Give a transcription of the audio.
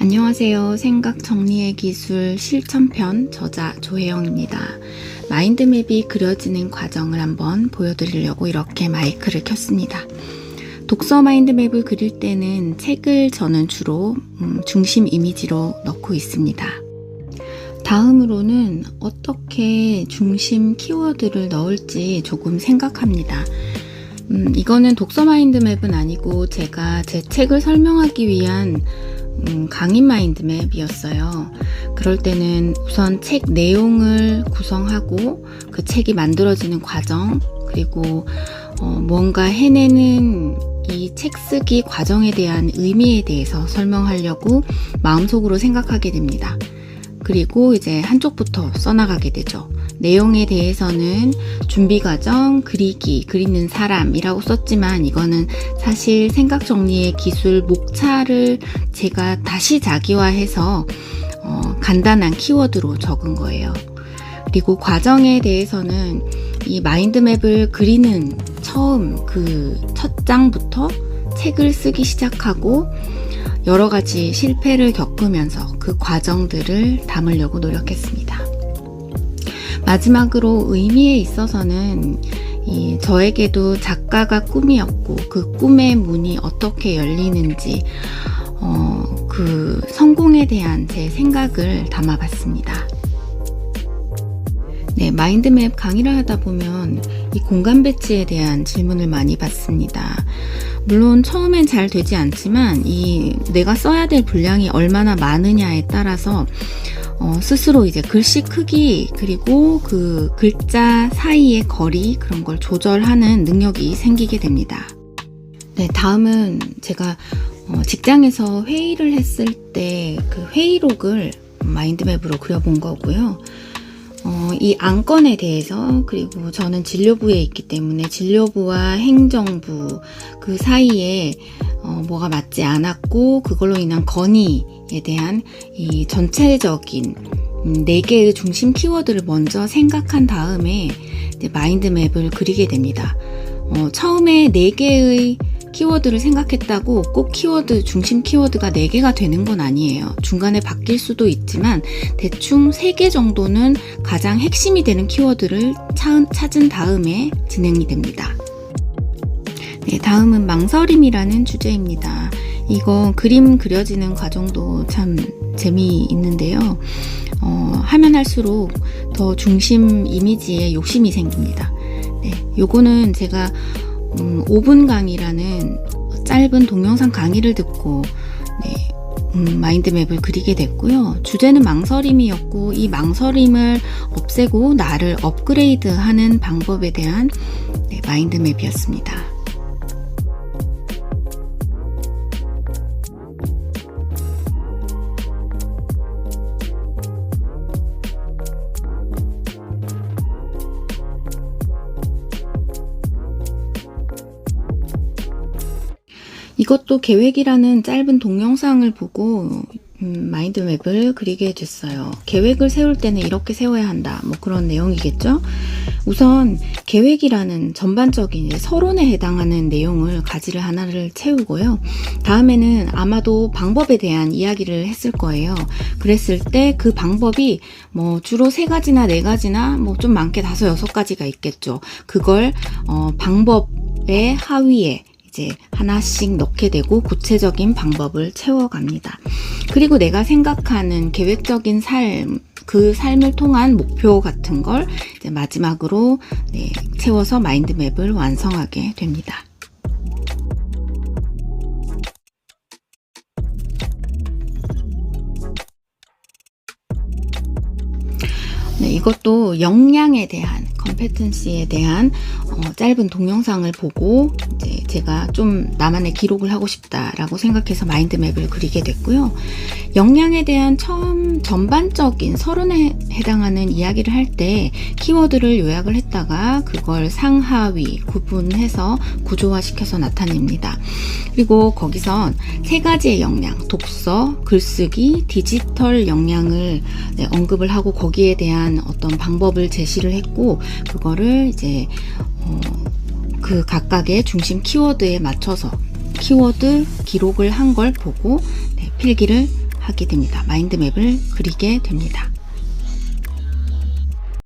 안녕하세요. 생각 정리의 기술 실천편 저자 조혜영입니다. 마인드맵이 그려지는 과정을 한번 보여드리려고 이렇게 마이크를 켰습니다. 독서 마인드맵을 그릴 때는 책을 저는 주로 중심 이미지로 넣고 있습니다. 다음으로는 어떻게 중심 키워드를 넣을지 조금 생각합니다. 이거는 독서 마인드맵은 아니고 제가 제 책을 설명하기 위한 강의 마인드맵이었어요. 그럴 때는 우선 책 내용을 구성하고 그 책이 만들어지는 과정, 그리고 뭔가 해내는 이 책 쓰기 과정에 대한 의미에 대해서 설명하려고 마음속으로 생각하게 됩니다. 그리고 이제 한쪽부터 써나가게 되죠. 내용에 대해서는 준비 과정, 그리기, 그리는 사람이라고 썼지만 이거는 사실 생각 정리의 기술 목차를 제가 다시 자기화해서 간단한 키워드로 적은 거예요. 그리고 과정에 대해서는 이 마인드맵을 그리는 처음 그 첫 장부터 책을 쓰기 시작하고 여러 가지 실패를 겪으면서 그 과정들을 담으려고 노력했습니다. 마지막으로 의미에 있어서는 저에게도 작가가 꿈이었고 그 꿈의 문이 어떻게 열리는지 그 성공에 대한 제 생각을 담아봤습니다. 네, 마인드맵 강의를 하다 보면 이 공간 배치에 대한 질문을 많이 받습니다. 물론 처음엔 잘 되지 않지만 내가 써야 될 분량이 얼마나 많으냐에 따라서 스스로 이제 글씨 크기 그리고 그 글자 사이의 거리 그런 걸 조절하는 능력이 생기게 됩니다. 네, 다음은 제가 직장에서 회의를 했을 때 그 회의록을 마인드맵으로 그려본 거고요. 이 안건에 대해서, 그리고 저는 진료부에 있기 때문에 진료부와 행정부 그 사이에 뭐가 맞지 않았고 그걸로 인한 건의에 대한 이 전체적인 4개의 중심 키워드를 먼저 생각한 다음에 이제 마인드맵을 그리게 됩니다. 처음에 4개의 키워드를 생각했다고 꼭 중심 키워드가 4개가 되는 건 아니에요. 중간에 바뀔 수도 있지만 대충 3개 정도는 가장 핵심이 되는 키워드를 찾은 다음에 진행이 됩니다. 네, 다음은 망설임이라는 주제입니다. 이거 그림 그려지는 과정도 참 재미있는데요. 하면 할수록 더 중심 이미지에 욕심이 생깁니다. 네, 요거는 제가 5분 강의라는 짧은 동영상 강의를 듣고 마인드맵을 그리게 됐고요. 주제는 망설임이었고 이 망설임을 없애고 나를 업그레이드하는 방법에 대한 마인드맵이었습니다. 이것도 계획이라는 짧은 동영상을 보고 마인드맵을 그리게 됐어요. 계획을 세울 때는 이렇게 세워야 한다. 뭐 그런 내용이겠죠. 우선 계획이라는 전반적인 서론에 해당하는 내용을 가지를 하나를 채우고요. 다음에는 아마도 방법에 대한 이야기를 했을 거예요. 그랬을 때 그 방법이 뭐 주로 3가지나 4가지나 뭐 좀 많게 5, 6가지가 있겠죠. 그걸 방법의 하위에 이제 하나씩 넣게 되고 구체적인 방법을 채워갑니다. 그리고 내가 생각하는 계획적인 삶, 그 삶을 통한 목표 같은 걸 이제 마지막으로 채워서 마인드맵을 완성하게 됩니다. 네, 이것도 역량에 대한 컴페텐시에 대한 짧은 동영상을 보고 이제 제가 좀 나만의 기록을 하고 싶다라고 생각해서 마인드맵을 그리게 됐고요. 역량에 대한 전반적인 서론에 해당하는 이야기를 할 때 키워드를 요약을 했다가 그걸 상하위 구분해서 구조화시켜서 나타냅니다. 그리고 거기선 3가지의 역량, 독서, 글쓰기, 디지털 역량을 언급을 하고 거기에 대한 어떤 방법을 제시를 했고 그거를 이제 그 각각의 중심 키워드에 맞춰서 키워드 기록을 한 걸 보고 필기를 하게 됩니다. 마인드맵을 그리게 됩니다.